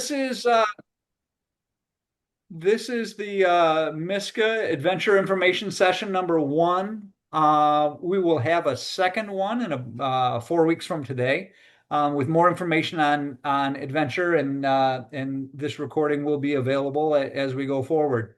This is the MiSCA Adventure Information Session number one. We will have a second one in 4 weeks from today, with more information on adventure, and this recording will be available as we go forward.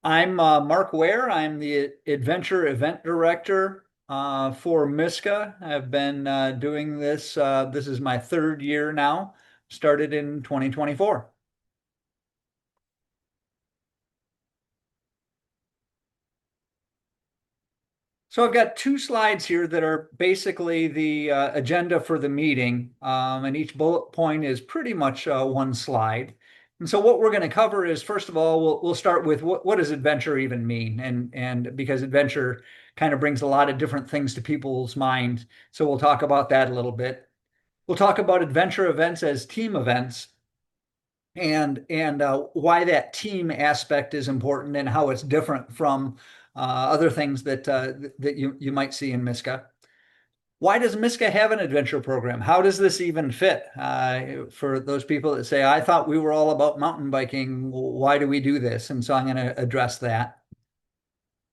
I'm Mark Ware. I'm the Adventure Event Director for MiSCA. I've been doing this. This is my third year now. Started in 2024. So I've got two slides here that are basically the agenda for the meeting, and each bullet point is pretty much one slide. And so what we're going to cover is, first of all, we'll start with what does adventure even mean, and because adventure kind of brings a lot of different things to people's mind, so we'll talk about that a little bit. We'll talk about adventure events as team events, and why that team aspect is important and how it's different from other things that you might see in MiSCA. Why does MiSCA have an adventure program? How does this even fit? For those people that say, I thought we were all about mountain biking, why do we do this? And so I'm going to address that.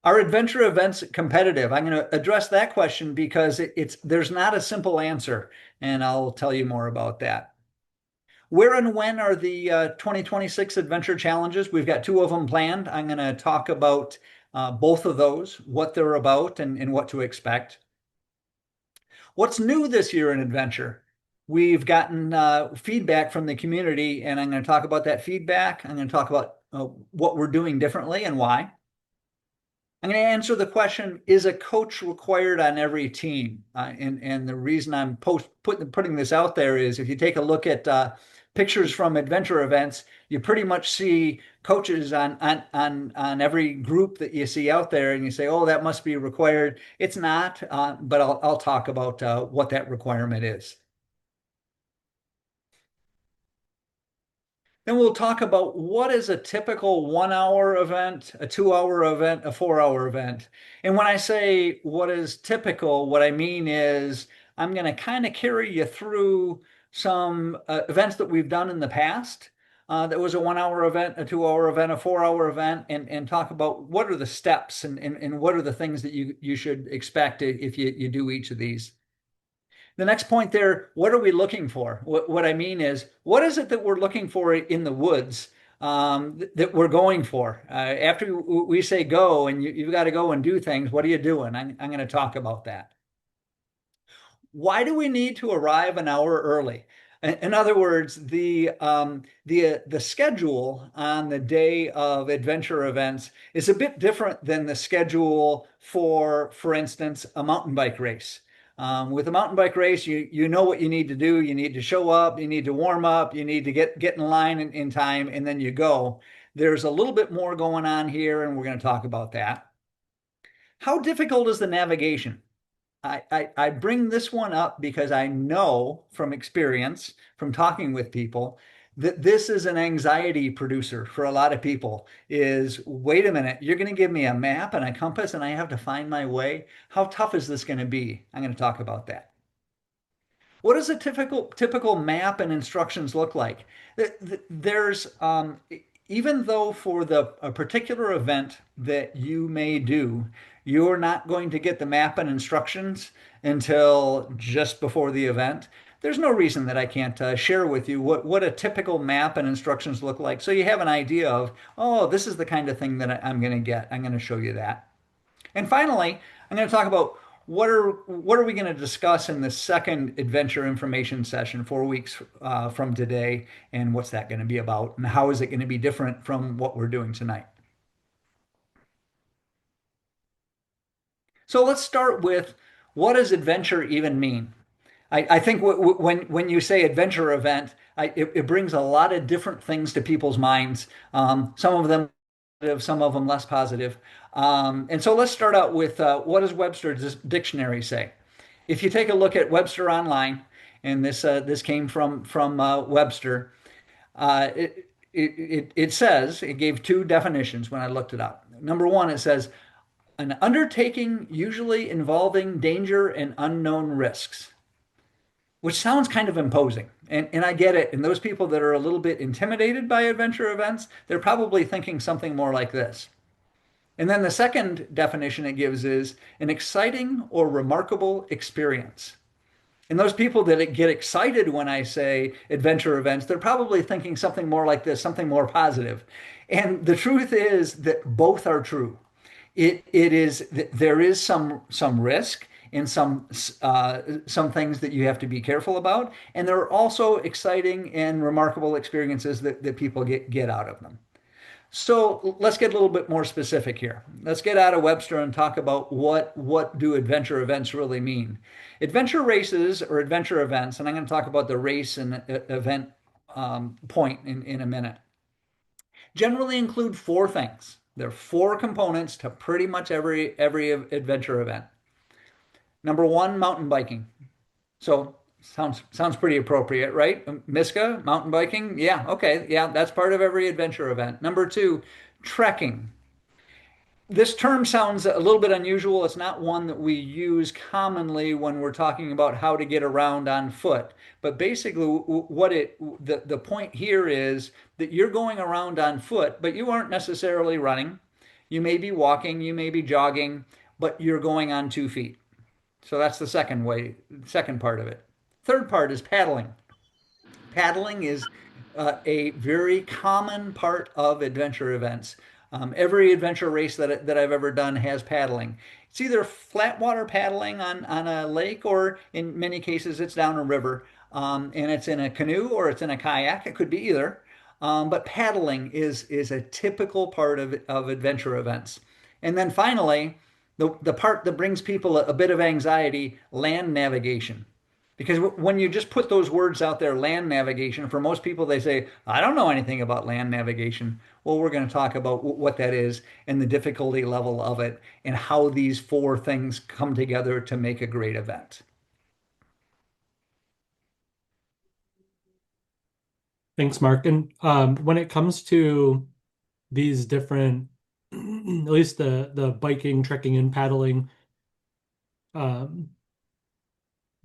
Are adventure events competitive? I'm going to address that question because there's not a simple answer, and I'll tell you more about that. Where and when are the 2026 Adventure Challenges? We've got two of them planned. I'm going to talk about both of those, what they're about, and what to expect. What's new this year in adventure? We've gotten feedback from the community, and I'm going to talk about that feedback. I'm going to talk about what we're doing differently and why. I'm going to answer the question, is a coach required on every team? And the reason I'm putting this out there is if you take a look at pictures from adventure events, you pretty much see coaches on every group that you see out there, and you say, oh, that must be required. It's not, but I'll talk about what that requirement is. Then we'll talk about what is a typical 1 hour event, a 2 hour event, a 4 hour event. And when I say what is typical, what I mean is I'm going to kind of carry you through some events that we've done in the past. That was a 1 hour event, a 2 hour event, a 4 hour event, and talk about what are the steps and what are the things that you should expect if you do each of these. The next point there, what are we looking for? What I mean is, what is it that we're looking for in the woods that we're going for? After we say go and you've got to go and do things, what are you doing? I'm going to talk about that. Why do we need to arrive an hour early? In other words, the schedule on the day of adventure events is a bit different than the schedule for instance, a mountain bike race. With a mountain bike race, you know what you need to do. You need to show up, you need to warm up, you need to get in line in time, and then you go. There's a little bit more going on here, and we're going to talk about that. How difficult is the navigation? I bring this one up because I know from experience, from talking with people, that this is an anxiety producer for a lot of people is, wait a minute, you're going to give me a map and a compass and I have to find my way. How tough is this going to be? I'm going to talk about that. What does a typical map and instructions look like? There's even though for a particular event that you may do, you're not going to get the map and instructions until just before the event. There's no reason that I can't share with you what a typical map and instructions look like, so you have an idea of, oh, this is the kind of thing that I'm going to get. I'm going to show you that. And finally, I'm going to talk about what are we going to discuss in the second adventure information session 4 weeks from today, and what's that going to be about, and how is it going to be different from what we're doing tonight. So let's start with, what does adventure even mean? I think when you say adventure event, it brings a lot of different things to people's minds. Some of them positive, some of them less positive. And so let's start out with what does Webster's dictionary say? If you take a look at Webster Online, and this came from Webster, it says, it gave two definitions when I looked it up. Number one, it says an undertaking usually involving danger and unknown risks, which sounds kind of imposing. And I get it. And those people that are a little bit intimidated by adventure events, they're probably thinking something more like this. And then the second definition it gives is an exciting or remarkable experience. And those people that get excited when I say adventure events, they're probably thinking something more like this, something more positive. And the truth is that both are true. It is there is some risk and some things that you have to be careful about, and there are also exciting and remarkable experiences that people get out of them. So let's get a little bit more specific here. Let's get out of Webster and talk about what do adventure events really mean. Adventure races or adventure events, and I'm going to talk about the race and event point in a minute, generally include four things. There are four components to pretty much every adventure event. Number one, mountain biking. So sounds pretty appropriate, right? MiSCA, mountain biking. Yeah, okay. Yeah, that's part of every adventure event. Number two, trekking. This term sounds a little bit unusual. It's not one that we use commonly when we're talking about how to get around on foot. But basically, the point here is that you're going around on foot, but you aren't necessarily running. You may be walking, you may be jogging, but you're going on 2 feet. So that's the second part of it. Third part is paddling. Paddling is a very common part of adventure events. Every adventure race that I've ever done has paddling. It's either flat water paddling on a lake, or in many cases, it's down a river. And it's in a canoe or it's in a kayak. It could be either. But paddling is a typical part of adventure events. And then finally, the part that brings people a bit of anxiety, land navigation. Because when you just put those words out there, land navigation, for most people, they say, I don't know anything about land navigation. Well, we're going to talk about what that is and the difficulty level of it and how these four things come together to make a great event. Thanks, Mark. And when it comes to these different, at least the biking, trekking, and paddling, um,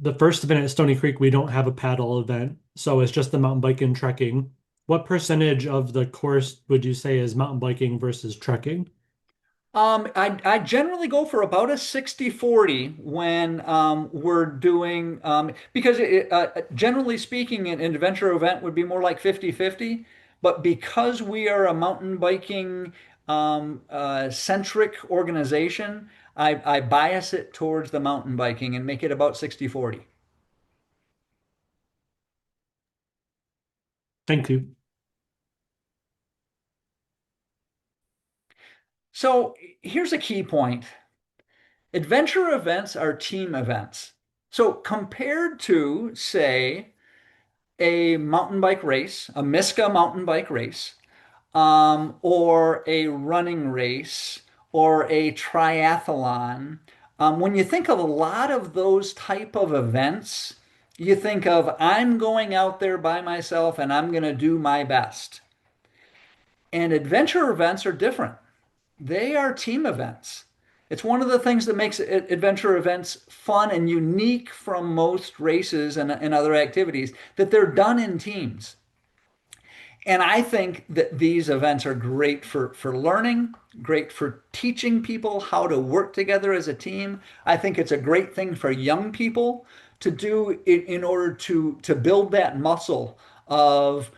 the first event at Stony Creek, we don't have a paddle event, so it's just the mountain biking and trekking. What percentage of the course would you say is mountain biking versus trekking? I generally go for about a 60-40 when we're doing, because generally speaking, an adventure event would be more like 50-50. But because we are a mountain biking centric organization, I bias it towards the mountain biking and make it about 60-40. Thank you. So here's a key point. Adventure events are team events. So compared to, say, a mountain bike race, a MiSCA mountain bike race, or a running race, or a triathlon. When you think of a lot of those type of events, you think of I'm going out there by myself and I'm going to do my best. And adventure events are different. They are team events. It's one of the things that makes adventure events fun and unique from most races and other activities, that they're done in teams. And I think that these events are great for learning, great for teaching people how to work together as a team. I think it's a great thing for young people to do in order to build that muscle of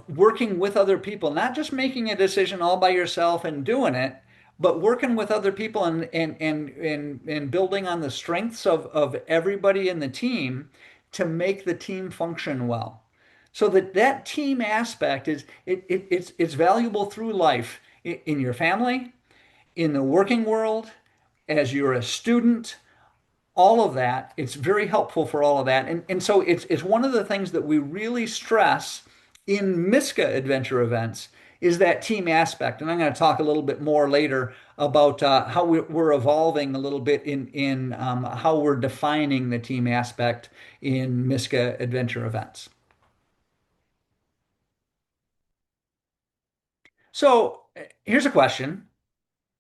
working with other people, not just making a decision all by yourself and doing it, but working with other people and building on the strengths of everybody in the team to make the team function well. So that team aspect it's valuable through life in your family, in the working world, as you're a student, all of that. It's very helpful for all of that. And so it's one of the things that we really stress in MiSCA adventure events is that team aspect. And I'm going to talk a little bit more later about how we're evolving a little bit in how we're defining the team aspect in MiSCA adventure events. So here's a question.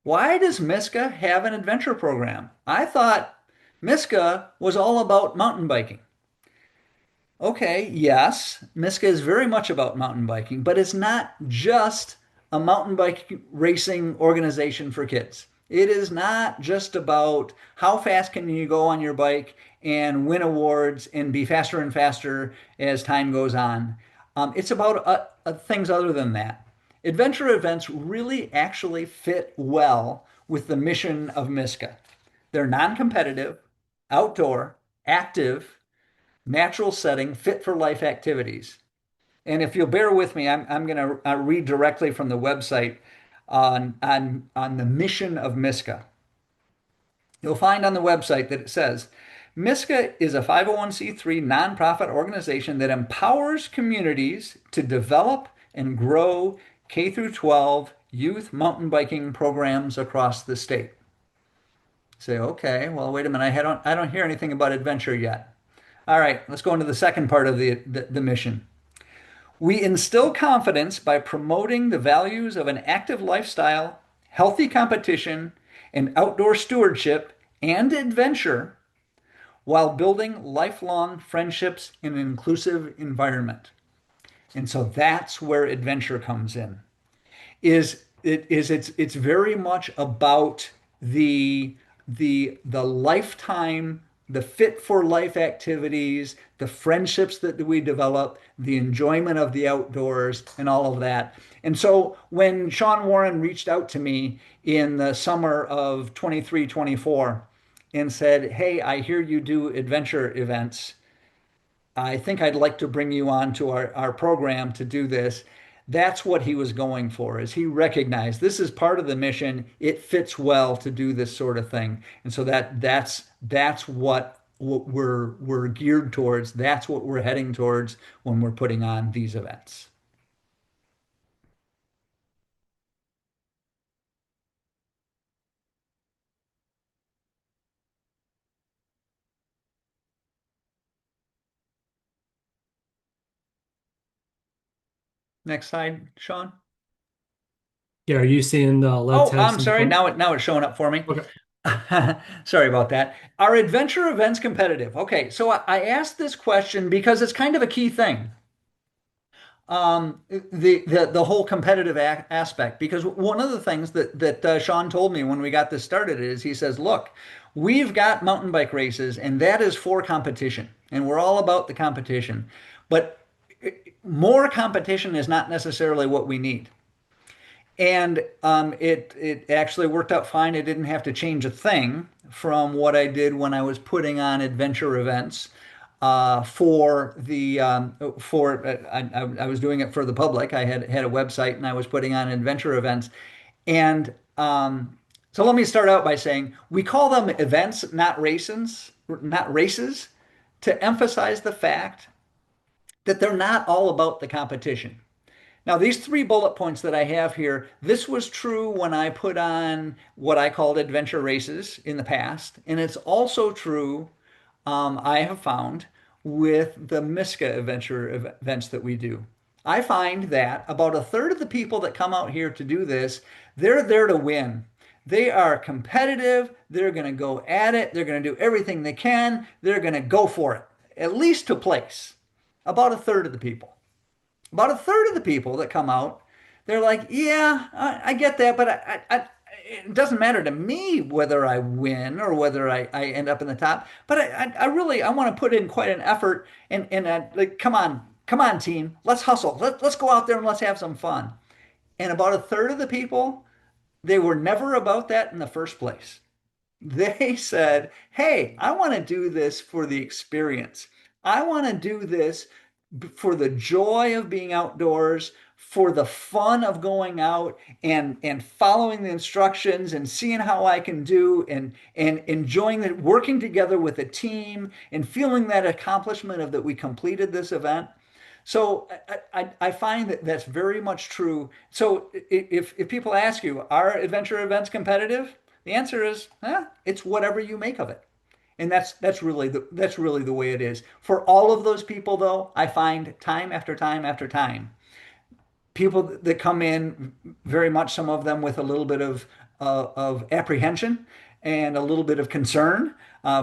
Why does MiSCA have an adventure program? I thought MiSCA was all about mountain biking. Okay, yes, MiSCA is very much about mountain biking, but it's not just a mountain bike racing organization for kids. It is not just about how fast can you go on your bike and win awards and be faster and faster as time goes on. It's about things other than that. Adventure events really actually fit well with the mission of MiSCA. They're non-competitive, outdoor, active, natural setting, fit for life activities. And if you'll bear with me, I'm going to read directly from the website on the mission of MiSCA. You'll find on the website that it says MiSCA is a 501c3 nonprofit organization that empowers communities to develop and grow K through 12 youth mountain biking programs across the state. Say, okay, well, wait a minute, I don't hear anything about adventure yet. All right, let's go into the second part of the mission. We instill confidence by promoting the values of an active lifestyle, healthy competition, and outdoor stewardship and adventure while building lifelong friendships in an inclusive environment. And so that's where adventure comes in. It's very much about the lifetime, the fit for life activities, the friendships that we develop, the enjoyment of the outdoors, and all of that. And so when Sean Warren reached out to me in the summer of 23, 24 and said, "Hey, I hear you do adventure events. I think I'd like to bring you on to our program to do this." That's what he was going for, is he recognized this is part of the mission. It fits well to do this sort of thing. And so that's what we're geared towards. That's what we're heading towards when we're putting on these events. Next slide, Sean. Yeah, are you seeing the let's Oh, have I'm some sorry. fun? Now it's showing up for me. Okay. Sorry about that. Are adventure events competitive? Okay, so I asked this question because it's kind of a key thing. The whole competitive aspect, because one of the things that Sean told me when we got this started is he says, look, we've got mountain bike races and that is for competition and we're all about the competition, but more competition is not necessarily what we need. And it actually worked out fine. I didn't have to change a thing from what I did when I was putting on adventure events for the for I was doing it for the public. I had a website and I was putting on adventure events. And so let me start out by saying we call them events, not races, to emphasize the fact that they're not all about the competition. Now, these three bullet points that I have here, this was true when I put on what I called adventure races in the past, and it's also true, I have found, with the MiSCA adventure events that we do. I find that about a third of the people that come out here to do this, they're there to win. They are competitive. They're going to go at it. They're going to do everything they can. They're going to go for it, at least to place. About a third of the people. About a third of the people that come out, they're like, yeah, I get that, but it doesn't matter to me whether I win or whether I end up in the top. But I really I want to put in quite an effort and like, come on, team, let's hustle. Let's go out there and let's have some fun. And about a third of the people, they were never about that in the first place. They said, hey, I want to do this for the experience. I want to do this for the joy of being outdoors, for the fun of going out and following the instructions and seeing how I can do and enjoying it, working together with a team and feeling that accomplishment of that we completed this event. So I find that that's very much true. So if people ask you, are adventure events competitive? The answer is, it's whatever you make of it. And that's really the way it is. For all of those people, though, I find time after time after time, people that come in, very much some of them with a little bit of apprehension and a little bit of concern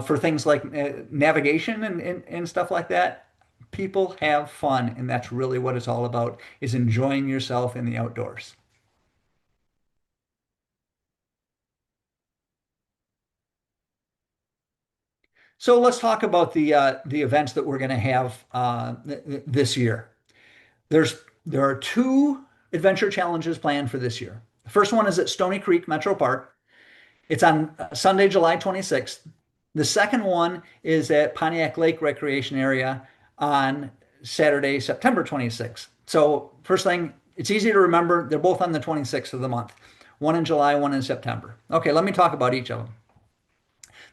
for things like navigation and stuff like that. people have fun, and that's really what it's all about, is enjoying yourself in the outdoors. So let's talk about the events that we're going to have this year. There's there are two adventure challenges planned for this year. The first one is at Stony Creek Metro Park. It's on Sunday, July 26th. The second one is at Pontiac Lake Recreation Area on Saturday, September 26th. So, first thing, it's easy to remember. They're both on the 26th of the month. One in July, one in September. Okay, let me talk about each of them.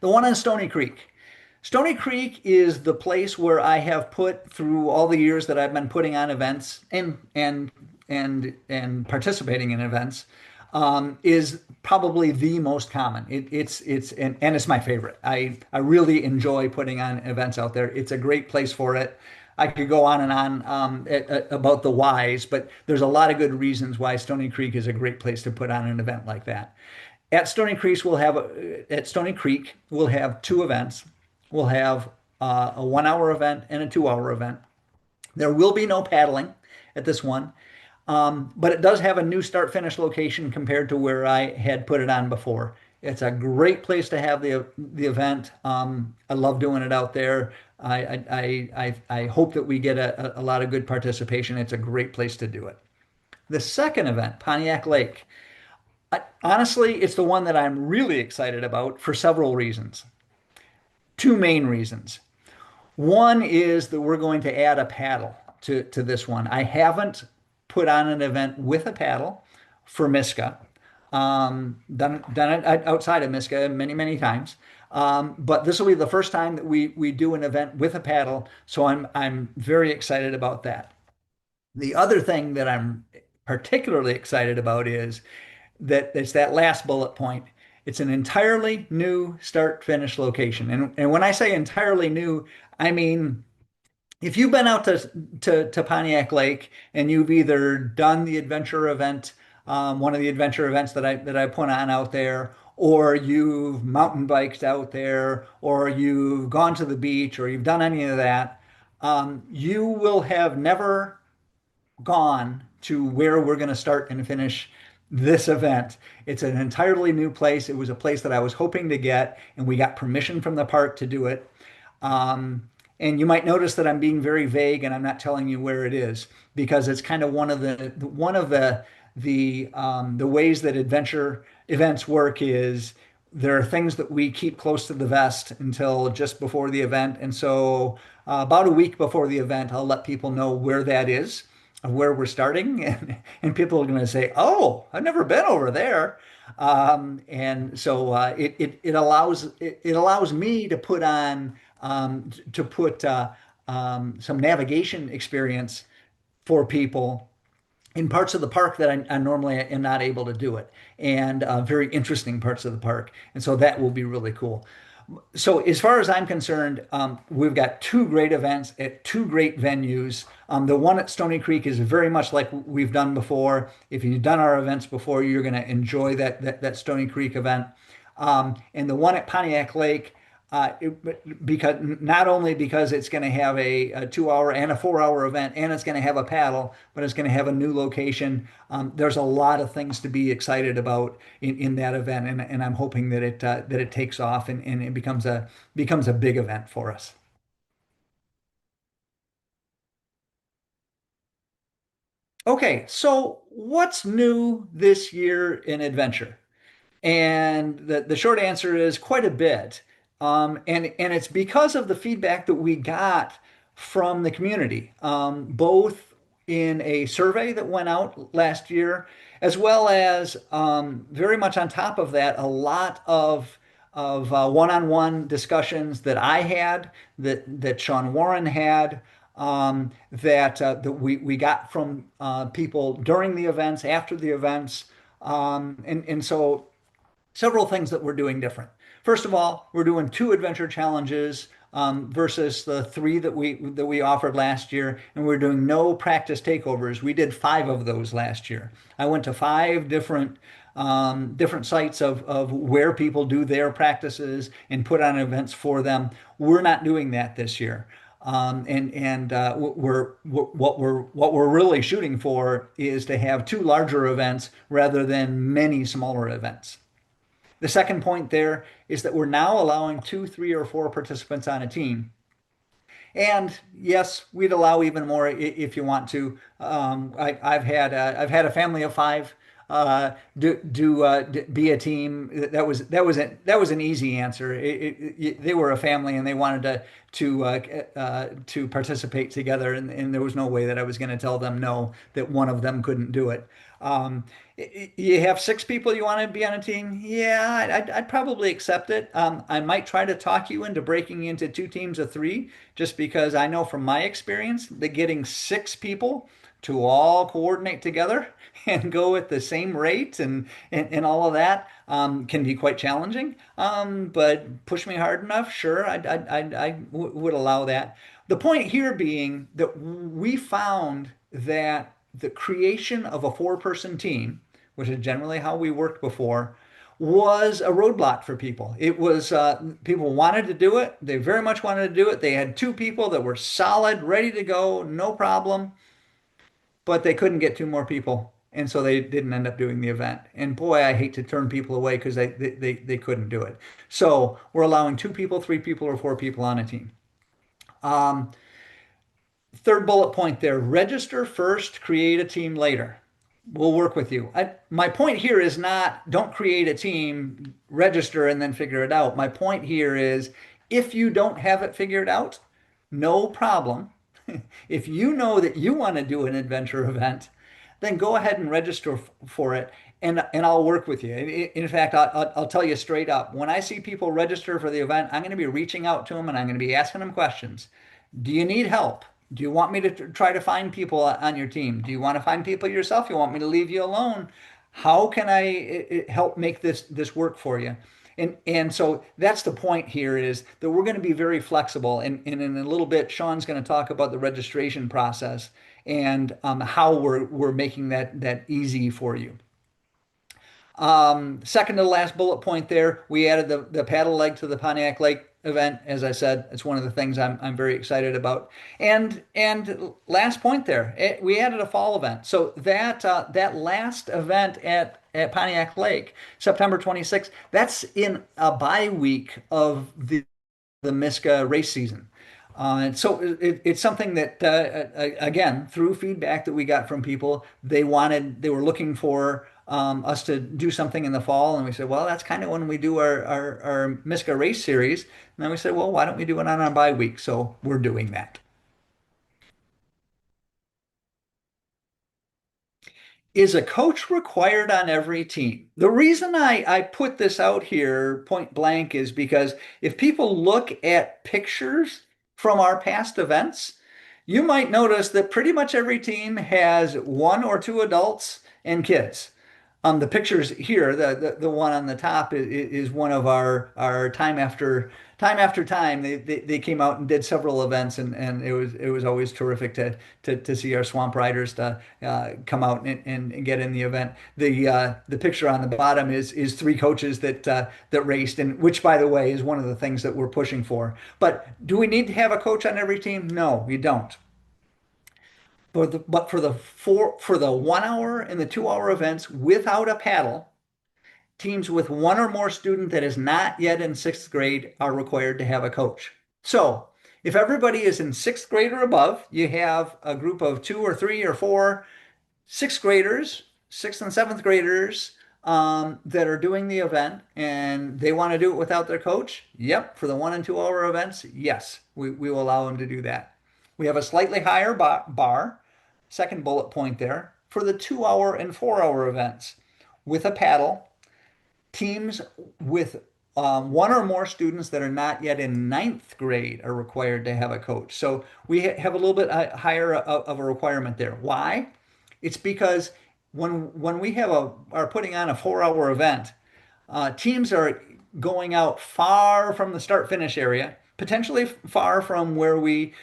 The one on Stony Creek. Stony Creek is the place where I have put through all the years that I've been putting on events and participating in events, is probably the most common. And it's my favorite. I really enjoy putting on events out there. It's a great place for it. I could go on and on about the whys, but there's a lot of good reasons why Stony Creek is a great place to put on an event like that. At Stony Creek we'll have two events. We'll have a 1 hour event and a 2 hour event. There will be no paddling at this one, but it does have a new start finish location compared to where I had put it on before. It's a great place to have the event. I love doing it out there. I hope that we get a lot of good participation. It's a great place to do it. The second event, Pontiac Lake. Honestly, it's the one that I'm really excited about for several reasons. Two main reasons. One is that we're going to add a paddle to this one. I haven't put on an event with a paddle for MiSCA. Done it outside of MiSCA many, many times. But this will be the first time that we do an event with a paddle, so I'm very excited about that. The other thing that I'm particularly excited about is that it's that last bullet point. It's an entirely new start finish location. And when I say entirely new, I mean if you've been out to Pontiac Lake and you've either done the adventure event, one of the adventure events that I put on out there, or you've mountain biked out there, or you've gone to the beach, or you've done any of that, you will have never gone to where we're going to start and finish this event. It's an entirely new place. It was a place that I was hoping to get, and we got permission from the park to do it. And you might notice that I'm being very vague and I'm not telling you where it is because it's kind of one of the ways that adventure events work is there are things that we keep close to the vest until just before the event. And so about a week before the event, I'll let people know where that is, of where we're starting. And people are going to say, "Oh, I've never been over there." And so it allows me to put on some navigation experience for people in parts of the park that I normally am not able to do it, and very interesting parts of the park. And so that will be really cool. So as far as I'm concerned, we've got two great events at two great venues. The one at Stony Creek is very much like we've done before. If you've done our events before, you're going to enjoy that Stony Creek event. And the one at Pontiac Lake, because not only because it's going to have a 2 hour and a 4 hour event, and it's going to have a paddle, but it's going to have a new location. There's a lot of things to be excited about in that event, and I'm hoping that it takes off and it becomes a big event for us. Okay, so what's new this year in adventure? And the short answer is quite a bit. And it's because of the feedback that we got from the community, both in a survey that went out last year, as well as very much on top of that, a lot of one-on-one discussions that I had, that Sean Warren had, that we got from people during the events, after the events, and so several things that we're doing different. First of all, we're doing two adventure challenges versus the three that we offered last year, and we're doing no practice takeovers. We did five of those last year. I went to five different sites of where people do their practices and put on events for them. We're not doing that this year. What we're really shooting for is to have two larger events rather than many smaller events. The second point there is that we're now allowing two, three, or four participants on a team. And yes, we'd allow even more if you want to. I've had a family of five be a team. That was an easy answer. They were a family and they wanted to participate together, and there was no way that I was going to tell them no, that one of them couldn't do it. You have six people you want to be on a team? Yeah, I'd probably accept it. I might try to talk you into breaking into two teams of three, just because I know from my experience that getting six people to all coordinate together and go at the same rate and all of that can be quite challenging. But push me hard enough, sure, would allow that. The point here being that we found that the creation of a four-person team, which is generally how we worked before, was a roadblock for people. It was people wanted to do it. They very much wanted to do it. They had two people that were solid, ready to go, no problem, but they couldn't get two more people. And so they didn't end up doing the event. And boy, I hate to turn people away because they couldn't do it. So we're allowing two people, three people, or four people on a team. Um, Third bullet point there, register first, create a team later. We'll work with you. My point here is not don't create a team, register, and then figure it out. My point here is if you don't have it figured out, no problem. If you know that you want to do an adventure event, then go ahead and register for it, and I'll work with you. In fact, I'll tell you straight up, when I see people register for the event, I'm going to be reaching out to them and I'm going to be asking them questions. Do you need help? Do you want me to try to find people on your team? Do you want to find people yourself? You want me to leave you alone? How can I help make this work for you? And so that's the point here is that we're going to be very flexible. And in a little bit, Sean's going to talk about the registration process and how we're making that easy for you. Second to the last bullet point there, we added the paddle leg to the Pontiac Lake event. As I said, it's one of the things I'm very excited about. And last point there, we added a fall event. So that last event at Pontiac Lake, September 26th, that's in a bye week of the MiSCA race season. And so it's something that, again, through feedback that we got from people, they were looking for us to do something in the fall. And we said, well, that's kind of when we do our MiSCA race series. And then we said, well, why don't we do it on our bye week? So we're doing that. Is a coach required on every team? The reason I put this out here point blank is because if people look at pictures from our past events, you might notice that pretty much every team has one or two adults and kids. The pictures here, the one on the top is one of our time after time. They came out and did several events, and it was always terrific to see our swamp riders to come out and get in the event. The picture on the bottom is three coaches that raced, and which, by the way, is one of the things that we're pushing for. But do we need to have a coach on every team? No, we don't. But for the 1 hour and the 2 hour events without a paddle, teams with one or more student that is not yet in sixth grade are required to have a coach. So if everybody is in sixth grade or above, you have a group of two or three or four sixth graders, sixth and seventh graders that are doing the event and they want to do it without their coach. Yep, for the 1 and 2 hour events, yes, we will allow them to do that. We have a slightly higher bar, second bullet point there, for the 2 hour and 4 hour events with a paddle. Teams with one or more students that are not yet in ninth grade are required to have a coach. So we have a little bit higher of a requirement there. Why? It's because when we are putting on a 4 hour event, teams are going out far from the start finish area, potentially far from where we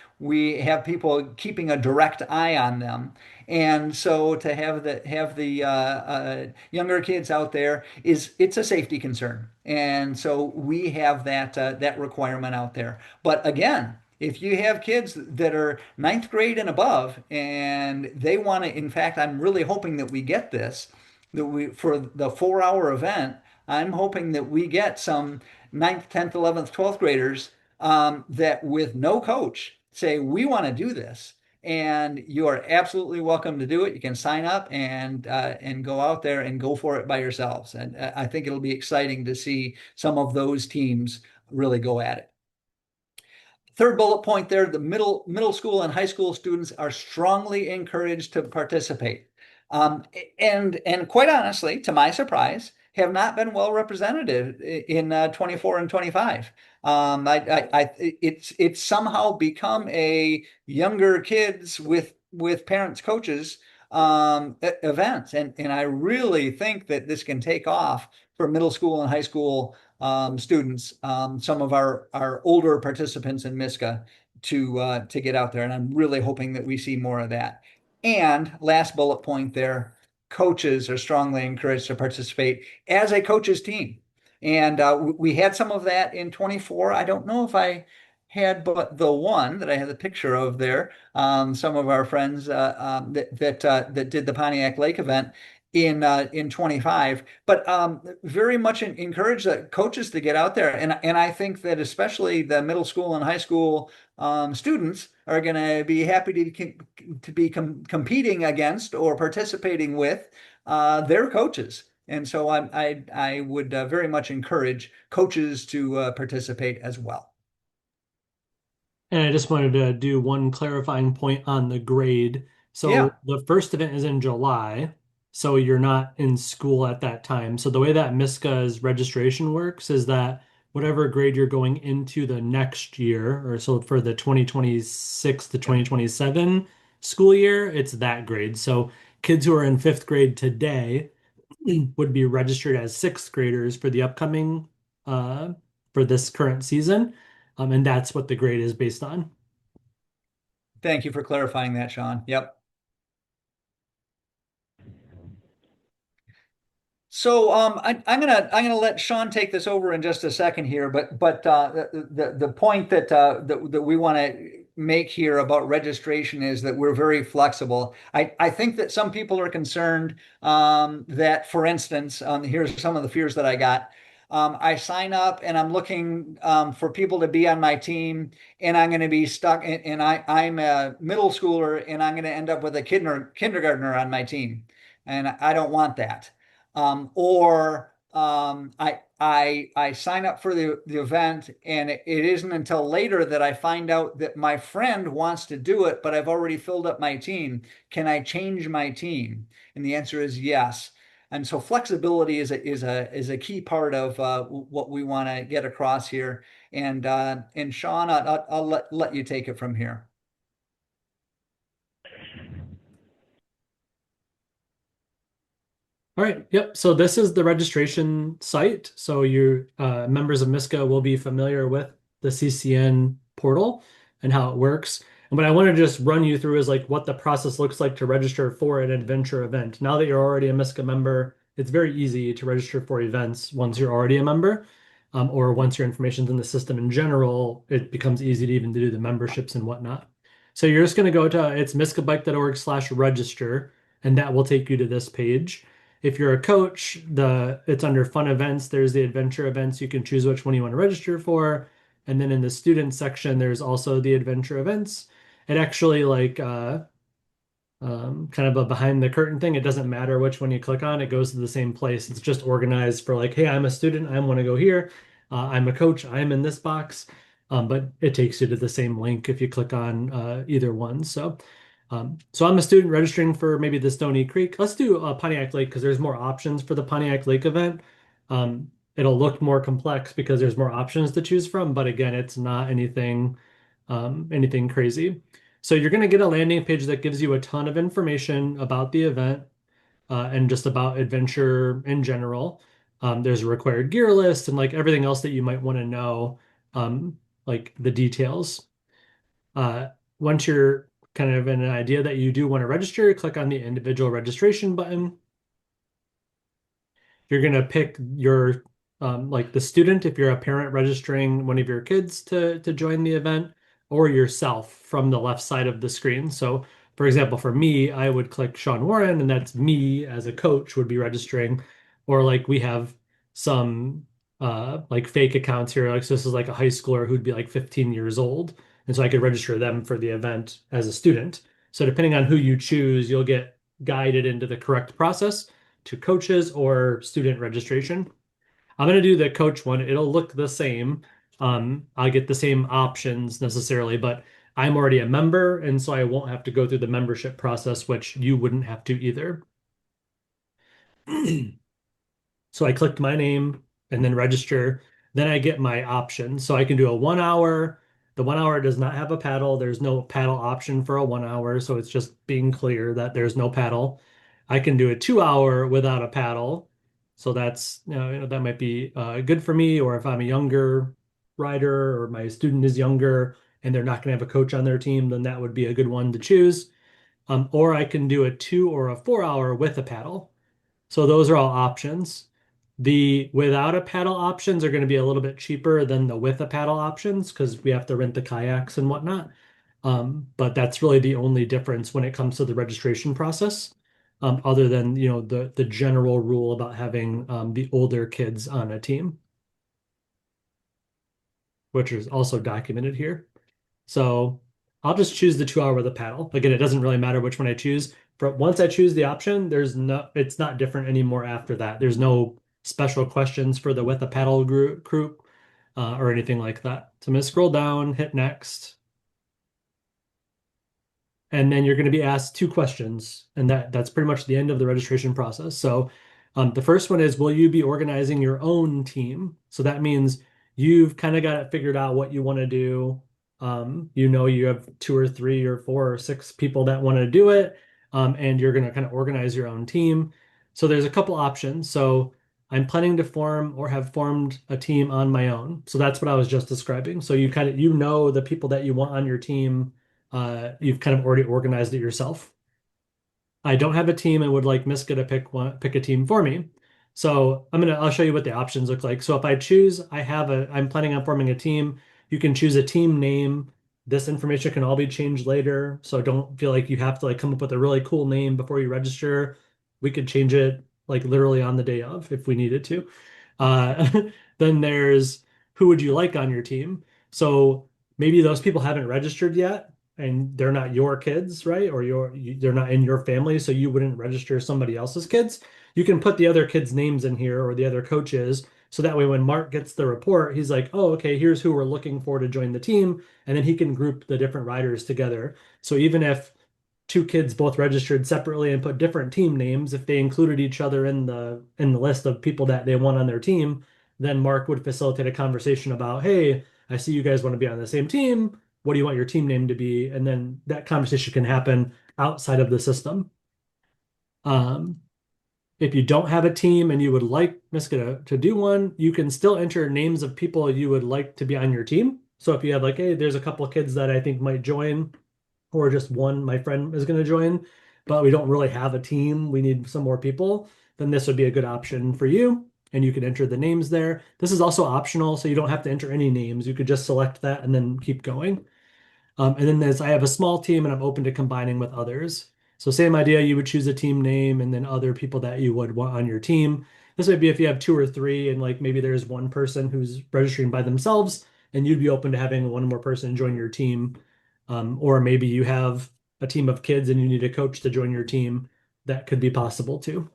have people keeping a direct eye on them. And so to have the younger kids out there it's a safety concern. And so we have that requirement out there. But again, If you have kids that are ninth grade and above and they want to, in fact, I'm really hoping that we get this, that we, for the 4 hour event, I'm hoping that we get some ninth, 10th, 11th, 12th graders that with no coach say, we want to do this. And you are absolutely welcome to do it. You can sign up and go out there and go for it by yourselves. And I think it'll be exciting to see some of those teams really go at it. Third bullet point there, the middle school and high school students are strongly encouraged to participate. And quite honestly, to my surprise, have not been well represented in 24 and 25. It's somehow become a younger kids with parents, coaches event, and I really think that this can take off for middle school and high school students, some of our older participants in MiSCA to get out there. And I'm really hoping that we see more of that. And last bullet point there, coaches are strongly encouraged to participate as a coaches team. And we had some of that in 24. I don't know if I had but the one that I had the picture of there. Some of our friends that did the Pontiac Lake event in 25, but very much encourage the coaches to get out there. And I think that especially the middle school and high school students are going to be happy to be competing against or participating with their coaches. And so I would very much encourage coaches to participate as well. And I just wanted to do one clarifying point on the grade. So Yeah. the first event is in July, so you're not in school at that time. So the way that MiSCA's registration works is that whatever grade you're going into the next year, or so for the 2026 to 2027 school year, it's that grade. So kids who are in fifth grade today would be registered as sixth graders for the upcoming for this current season. And that's what the grade is based on. Thank you for clarifying that, Sean. Yep. So I'm gonna let Sean take this over in just a second here, but the point that we want to make here about registration is that we're very flexible. I think that some people are concerned that, for instance, here's some of the fears that I got. I sign up and I'm looking for people to be on my team, and I'm going to be stuck. And I'm a middle schooler, and I'm going to end up with a kindergartner on my team, and I don't want that. Or I sign up for the event, and it isn't until later that I find out that my friend wants to do it, but I've already filled up my team. Can I change my team? And the answer is yes. And so flexibility is a key part of what we want to get across here. And Sean, I'll let you take it from here. All right. Yep. So this is the registration site. So your members of MiSCA will be familiar with the CCN portal and how it works. And what I want to just run you through is like what the process looks like to register for an adventure event. Now that you're already a MiSCA member, it's very easy to register for events once you're already a member, or once your information's in the system in general, it becomes easy to even do the memberships and whatnot. So you're just going to go to it's miscabike.org/register, and that will take you to this page. If you're a coach, it's under fun events. There's the adventure events. You can choose which one you want to register for. And then in the student section, there's also the adventure events. It actually kind of a behind the curtain thing. It doesn't matter which one you click on, it goes to the same place. It's just organized for like, hey, I'm a student, I want to go here. I'm a coach, I'm in this box. But it takes you to the same link if you click on either one. So I'm a student registering for maybe the Stony Creek. Let's do Pontiac Lake because there's more options for the Pontiac Lake event. It'll look more complex because there's more options to choose from, but again, it's not anything crazy. So you're going to get a landing page that gives you a ton of information about the event and just about adventure in general. There's a required gear list and like everything else that you might want to know, like the details. Uh, Once you're kind of in an idea that you do want to register, click on the individual registration button. You're going to pick your like the student if you're a parent registering one of your kids to join the event, or yourself from the left side of the screen. So, for example, for me, I would click Sean Warren, and that's me as a coach would be registering. Or like we have some like fake accounts here. Like so this is like a high schooler who'd be like 15 years old. And so I could register them for the event as a student. So depending on who you choose, you'll get guided into the correct process to coaches or student registration. I'm going to do the coach one. It'll look the same. I'll get the same options necessarily, but I'm already a member, and so I won't have to go through the membership process, which you wouldn't have to either. So I clicked my name and then register. Then I get my options. So I can do a 1 hour. The 1 hour does not have a paddle. There's no paddle option for a 1 hour. So it's just being clear that there's no paddle. I can do a 2 hour without a paddle. So that's, that might be good for me. Or if I'm a younger rider or my student is younger and they're not going to have a coach on their team, then that would be a good one to choose. Or I can do a 2 or a 4 hour with a paddle. So those are all options. The without a paddle options are going to be a little bit cheaper than the with a paddle options because we have to rent the kayaks and whatnot. But that's really the only difference when it comes to the registration process, other than the general rule about having the older kids on a team, which is also documented here. So I'll just choose the 2 hour with a paddle. Again, it doesn't really matter which one I choose. But once I choose the option, it's not different anymore after that. There's no special questions for the with a paddle group or anything like that. So I'm gonna scroll down, hit next, and then you're going to be asked two questions, and that's pretty much the end of the registration process. So, the first one is, will you be organizing your own team? So that means you've kind of got it figured out what you want to do. You have two or three or four or six people that want to do it, and you're going to kind of organize your own team. So there's a couple options. So I'm planning to form or have formed a team on my own. So that's what I was just describing. So you the people that you want on your team, you've kind of already organized it yourself. I don't have a team and would like MiSCA to pick a team for me. So I'll show you what the options look like. So if I choose, I'm planning on forming a team. You can choose a team name. This information can all be changed later. So don't feel like you have to like come up with a really cool name before you register. We could change it like literally on the day of if we needed to. Uh, then there's who would you like on your team? So maybe those people haven't registered yet and they're not your kids, right? Or they're not in your family, so you wouldn't register somebody else's kids. You can put the other kids' names in here or the other coaches, so that way when Mark gets the report, he's like, "Oh, okay, here's who we're looking for to join the team," and then he can group the different riders together. So even if two kids both registered separately and put different team names, if they included each other in the list of people that they want on their team, then Mark would facilitate a conversation about, "Hey, I see you guys want to be on the same team. What do you want your team name to be?" And then that conversation can happen outside of the system. Um, if you don't have a team and you would like MiSCA to do one, you can still enter names of people you would like to be on your team. So if you have like, hey, there's a couple of kids that I think might join, or just one, my friend is going to join, but we don't really have a team. We need some more people. Then this would be a good option for you. And you can enter the names there. This is also optional, so you don't have to enter any names. You could just select that and then keep going. And then I have a small team and I'm open to combining with others. So same idea, you would choose a team name and then other people that you would want on your team. This would be if you have two or three and like maybe there's one person who's registering by themselves and you'd be open to having one more person join your team. Or maybe you have a team of kids and you need a coach to join your team. That could be possible too.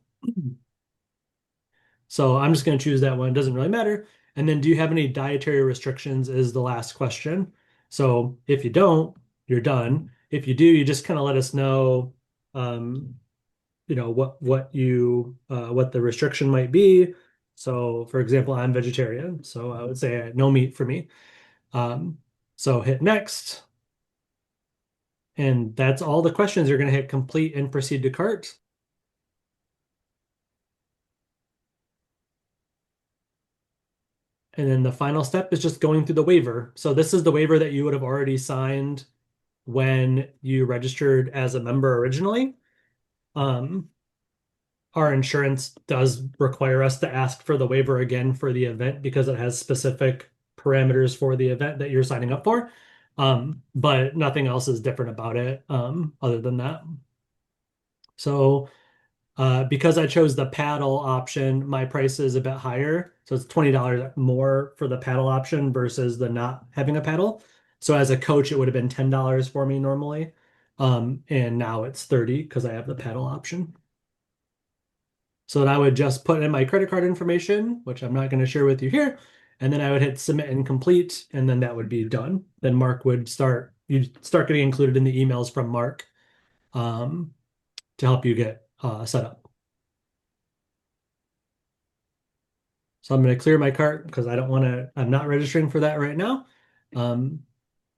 So I'm just going to choose that one. It doesn't really matter. And then do you have any dietary restrictions is the last question. So if you don't, you're done. If you do, you just kind of let us know, um, what the restriction might be. So for example, I'm vegetarian, so I would say no meat for me. Um, so hit next, and that's all the questions. You're going to hit complete and proceed to cart. And then the final step is just going through the waiver. So this is the waiver that you would have already signed when you registered as a member originally. Um, our insurance does require us to ask for the waiver again for the event because it has specific parameters for the event that you're signing up for. But nothing else is different about it other than that. So because I chose the paddle option, my price is a bit higher. So it's $20 more for the paddle option versus the not having a paddle. So as a coach, it would have been $10 for me normally. And now it's 30 because I have the paddle option. So then I would just put in my credit card information, which I'm not going to share with you here, and then I would hit submit and complete, and then that would be done. Then Mark would start, you'd start getting included in the emails from Mark um, to help you get set up. So I'm going to clear my cart because I don't want to, I'm not registering for that right now. Um,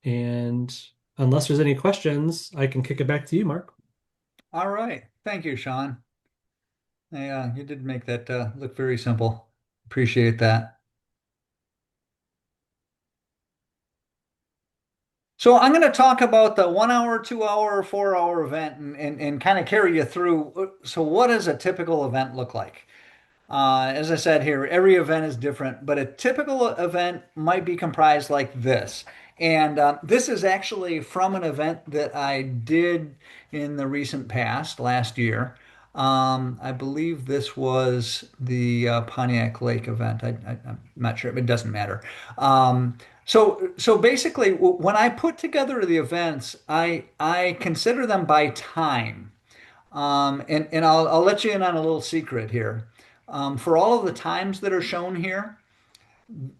and unless there's any questions, I can kick it back to you, Mark. All right. Thank you, Sean. Yeah, you did make that look very simple. Appreciate that. So I'm going to talk about the 1 hour, 2 hour, 4 hour event and kind of carry you through. So what does a typical event look like? As I said here, every event is different, but a typical event might be comprised like this. And this is actually from an event that I did in the recent past, last year. I believe this was the Pontiac Lake event. I'm not sure, but it doesn't matter. So basically, when I put together the events, I consider them by time. And I'll let you in on a little secret here. For all of the times that are shown here,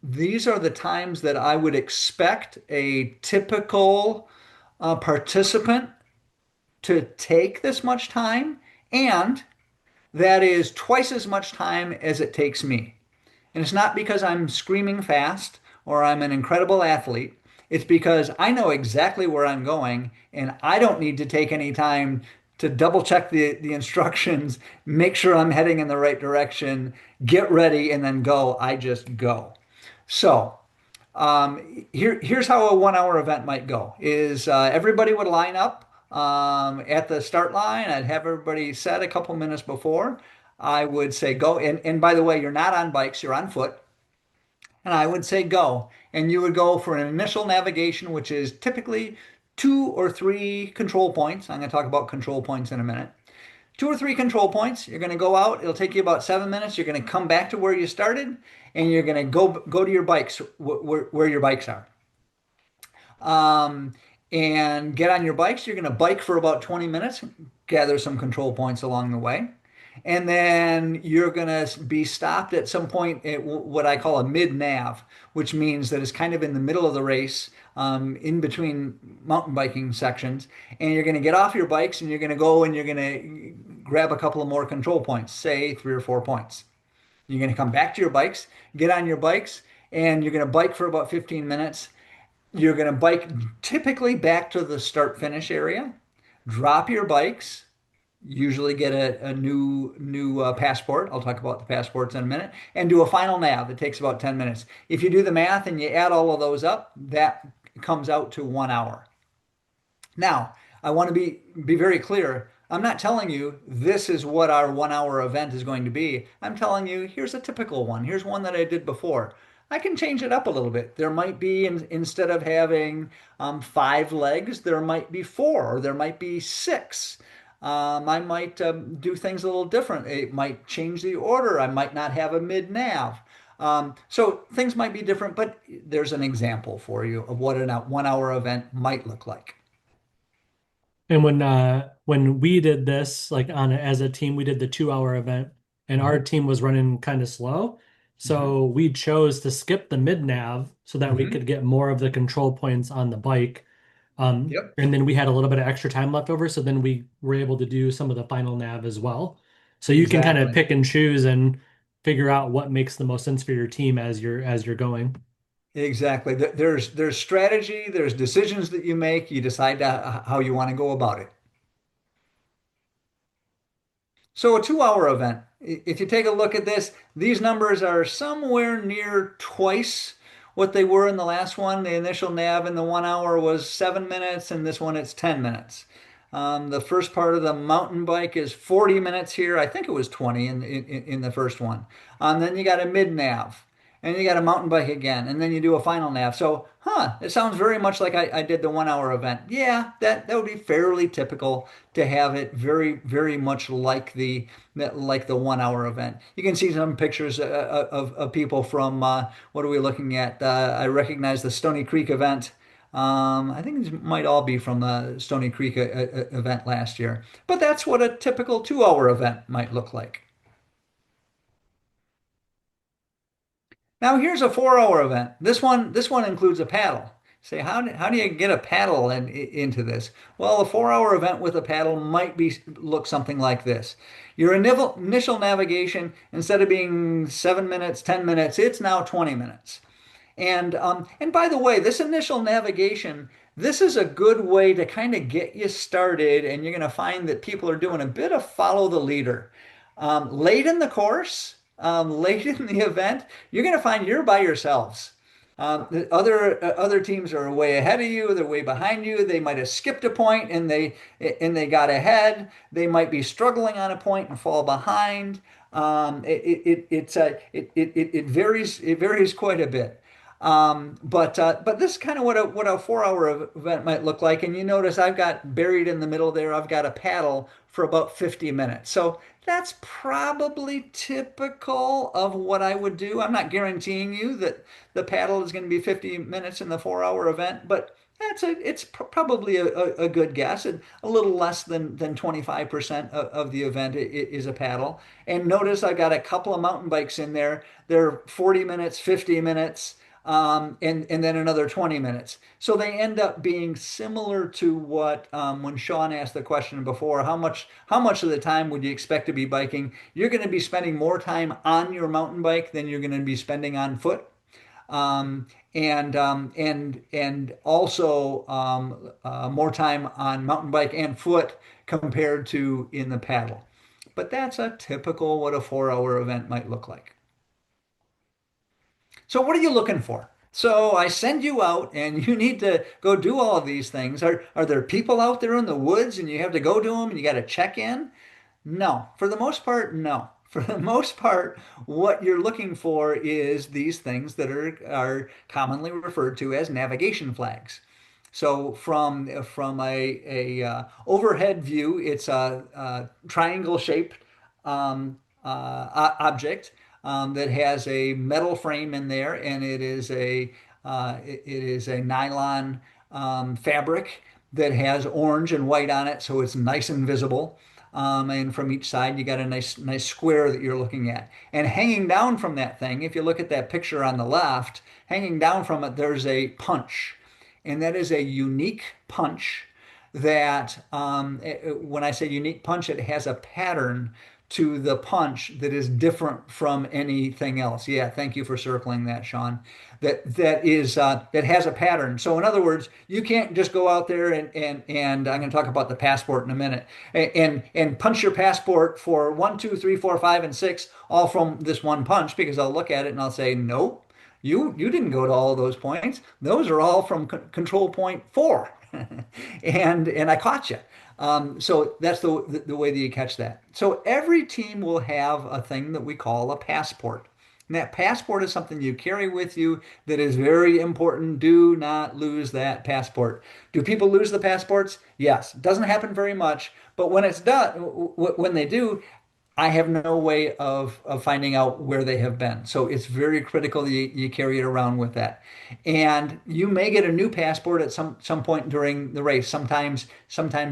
these are the times that I would expect a typical participant to take this much time, and that is twice as much time as it takes me. And it's not because I'm screaming fast or I'm an incredible athlete. It's because I know exactly where I'm going and I don't need to take any time to double check the instructions, make sure I'm heading in the right direction, get ready, and then go. I just go. So here's how a 1 hour event might go is everybody would line up at the start line. I'd have everybody set a couple minutes before. I would say go. And by the way, you're not on bikes, you're on foot. And I would say go. And you would go for an initial navigation, which is typically 2 or 3 control points. I'm going to talk about control points in a minute. 2 or 3 control points. You're going to go out. It'll take you about 7 minutes. You're going to come back to where you started, and you're going to go to your bikes where your bikes are. Um, and get on your bikes. You're going to bike for about 20 minutes, gather some control points along the way. And then you're going to be stopped at some point at what I call a mid nav, which means that it's kind of in the middle of the race, in between mountain biking sections. And you're going to get off your bikes and you're going to go and you're going to grab a couple of more control points, say 3 or 4 points. You're going to come back to your bikes, get on your bikes, and you're going to bike for about 15 minutes. You're going to bike typically back to the start finish area, drop your bikes, usually get a new passport. I'll talk about the passports in a minute, and do a final nav. It takes about 10 minutes. If you do the math and you add all of those up, that comes out to 1 hour. Now, I want to be very clear. I'm not telling you this is what our 1 hour event is going to be. I'm telling you here's a typical one. Here's one that I did before. I can change it up a little bit. There might be, instead of having 5 legs, there might be 4, or there might be 6. I might do things a little different. It might change the order. I might not have a mid nav. So things might be different, but there's an example for you of what a 1 hour event might look like. And when we did this, like on as a team, we did the 2 hour event, and our Mhm. team was running kind of slow. Mhm. So we chose to skip the mid nav so that we Mhm. could get more of the control points on the bike. Yep, And then we had a little bit of extra time left over, so then we were able to do some of the final nav as well. So you can kind of exactly. pick and choose and figure out what makes the most sense for your team as you're going. Exactly. There's strategy, there's decisions that you make, you decide how you want to go about it. So a 2 hour event, if you take a look at this, these numbers are somewhere near twice what they were in the last one. The initial nav in the 1 hour was 7 minutes, and this one it's 10 minutes. The first part of the mountain bike is 40 minutes here. I think it was 20 in the first one. Then you got a mid nav. and you got a mountain bike again, and then you do a final nav. So, it sounds very much like I did the 1 hour event. Yeah, that would be fairly typical to have it very, very much like the 1 hour event. You can see some pictures of people from what are we looking at? I recognize the Stony Creek event. I think these might all be from the Stony Creek event last year. But that's what a typical 2 hour event might look like. Now here's a 4 hour event. This one includes a paddle. Say, how do you get a paddle into this? Well, a 4 hour event with a paddle might look something like this. Your initial navigation, instead of being 7 minutes, 10 minutes, it's now 20 minutes. And by the way, this initial navigation, this is a good way to kind of get you started, and you're going to find that people are doing a bit of follow the leader. Late in the course, late in the event, you're going to find you're by yourselves. The other teams are way ahead of you. They're way behind you. They might have skipped a point and they got ahead. They might be struggling on a point and fall behind. It varies. It varies quite a bit. But this is kind of what a 4 hour event might look like. And you notice I've got buried in the middle there, I've got a paddle for about 50 minutes. So that's probably typical of what I would do. I'm not guaranteeing you that the paddle is going to be 50 minutes in the 4 hour event, but it's probably a good guess. And a little less than 25% of the event is a paddle. And notice I got a couple of mountain bikes in there. They're 40 minutes, 50 minutes, and then another 20 minutes. So they end up being similar to what when Sean asked the question before, how much of the time would you expect to be biking? You're going to be spending more time on your mountain bike than you're going to be spending on foot. And also more time on mountain bike and foot compared to in the paddle. But that's a typical what a 4 hour event might look like. So what are you looking for? So I send you out and you need to go do all of these things. Are there people out there in the woods and you have to go to them and you got to check in? No. For the most part, no. For the most part, what you're looking for is these things that are commonly referred to as navigation flags. So from a overhead view, it's a triangle shaped object that has a metal frame in there, and it is a nylon fabric that has orange and white on it, so it's nice and visible. And from each side, you got a nice square that you're looking at. And hanging down from that thing, if you look at that picture on the left, hanging down from it, there's a punch, and that is a unique punch that when I say unique punch, it has a pattern to the punch that is different from anything else. Yeah, thank you for circling that, Sean. That has a pattern. So in other words, you can't just go out there and I'm going to talk about the passport in a minute and punch your passport for 1, 2, 3, 4, 5, and 6 all from this one punch because I'll look at it and I'll say nope. You didn't go to all of those points. Those are all from control point 4. And I caught you. So that's the way that you catch that. So every team will have a thing that we call a passport. And that passport is something you carry with you that is very important. Do not lose that passport. Do people lose the passports? Yes. It doesn't happen very much, but when it's done, when they do, I have no way of finding out where they have been. So it's very critical that you carry it around with that. And you may get a new passport at some point during the race. Sometimes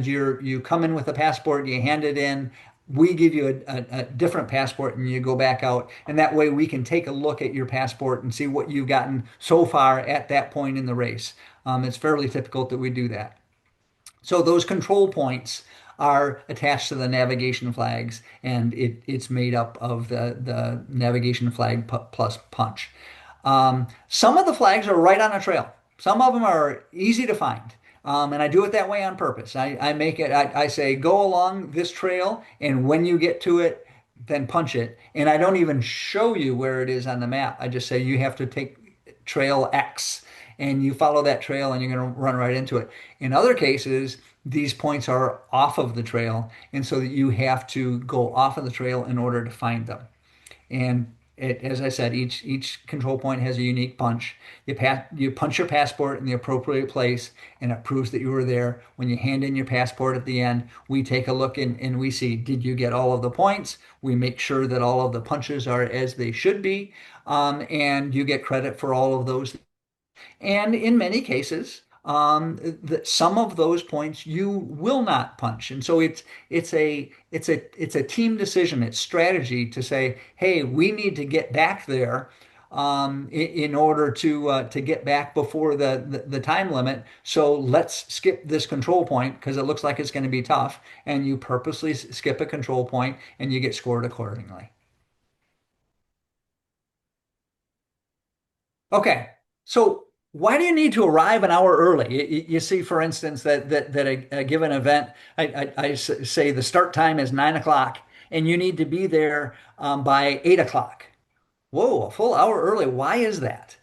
you come in with a passport, you hand it in. We give you a different passport and you go back out. And that way we can take a look at your passport and see what you've gotten so far at that point in the race. It's fairly typical that we do that. So those control points are attached to the navigation flags, and it's made up of the navigation flag plus punch. Some of the flags are right on a trail. Some of them are easy to find. And I do it that way on purpose. I say, go along this trail, and when you get to it, then punch it. And I don't even show you where it is on the map. I just say, you have to take trail X and you follow that trail and you're going to run right into it. In other cases, these points are off of the trail, and so that you have to go off of the trail in order to find them. And As I said, each control point has a unique punch. You punch your passport in the appropriate place, and it proves that you were there. When you hand in your passport at the end, we take a look and we see, did you get all of the points? We make sure that all of the punches are as they should be, and you get credit for all of those. And in many cases, some of those points you will not punch. And so it's a team decision. It's strategy to say, hey, we need to get back there in order to get back before the time limit. So let's skip this control point because it looks like it's going to be tough. And you purposely skip a control point and you get scored accordingly. Okay, so why do you need to arrive an hour early? You see, for instance, that a given event, say the start time is 9 o'clock, and you need to be there by 8 o'clock. Whoa, a full hour early. Why is that?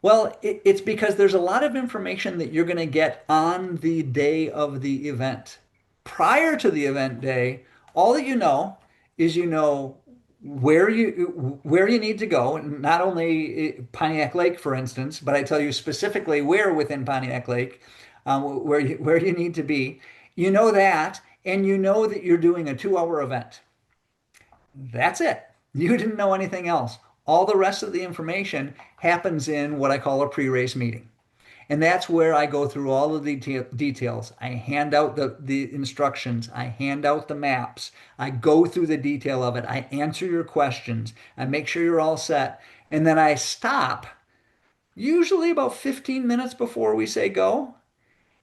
Well, it's because there's a lot of information that you're going to get on the day of the event. Prior to the event day, all that you know is you know where you need to go, not only Pontiac Lake, for instance, but I tell you specifically where within Pontiac Lake, where you need to be. You know that, and you know that you're doing a 2 hour event. That's it. You didn't know anything else. All the rest of the information happens in what I call a pre-race meeting. And that's where I go through all of the details. I hand out the instructions. I hand out the maps. I go through the detail of it. I answer your questions. I make sure you're all set. And then I stop, usually about 15 minutes before we say go.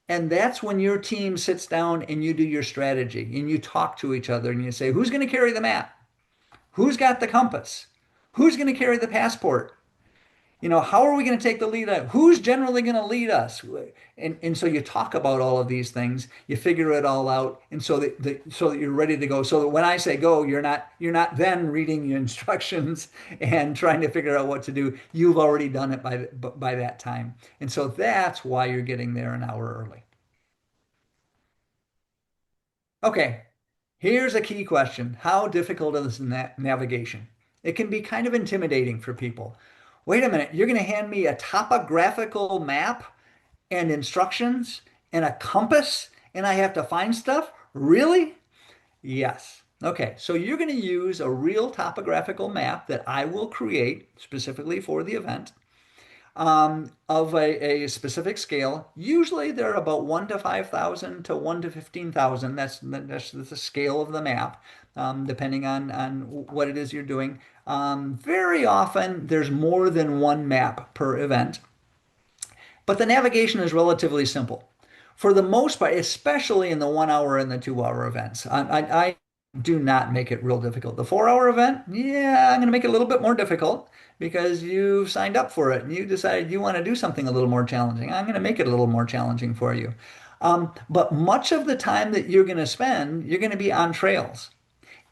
And that's when your team sits down and you do your strategy and you talk to each other and you say, who's going to carry the map? Who's got the compass? Who's going to carry the passport? How are we going to take the lead? Who's generally going to lead us? And so you talk about all of these things, you figure it all out, and so that you're ready to go. So that when I say go, you're not then reading your instructions and trying to figure out what to do. You've already done it by that time. And so that's why you're getting there an hour early. Okay, here's a key question. How difficult is navigation? It can be kind of intimidating for people. Wait a minute, you're going to hand me a topographical map and instructions and a compass and I have to find stuff? Really? Yes. Okay, so you're going to use a real topographical map that I will create specifically for the event of a specific scale. Usually they're about 1 to 5,000 to 1 to 15,000. That's the scale of the map, depending on what it is you're doing. Very often there's more than one map per event. But the navigation is relatively simple. For the most part, especially in the 1 hour and the 2 hour events, I do not make it real difficult. The 4 hour event, yeah, I'm going to make it a little bit more difficult because you've signed up for it and you decided you want to do something a little more challenging. I'm going to make it a little more challenging for you. But much of the time that you're going to spend, you're going to be on trails.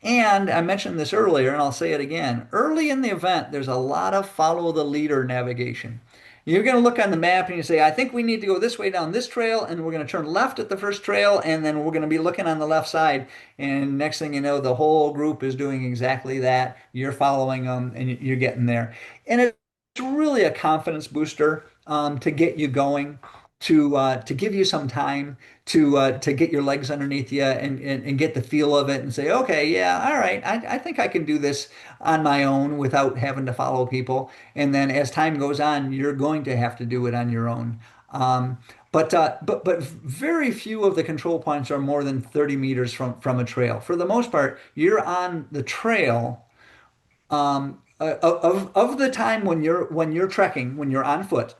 And I mentioned this earlier, and I'll say it again. Early in the event, there's a lot of follow the leader navigation. You're going to look on the map and you say, I think we need to go this way down this trail, and we're going to turn left at the first trail, and then we're going to be looking on the left side. And next thing you know, the whole group is doing exactly that. You're following them, and you're getting there. And it's really a confidence booster to get you going, to give you some time to get your legs underneath you and get the feel of it and say, okay, yeah, all right, I think I can do this on my own without having to follow people. And then as time goes on, you're going to have to do it on your own. But very few of the control points are more than 30 meters from a trail. For the most part, you're on the trail of the time when you're trekking, when you're on foot,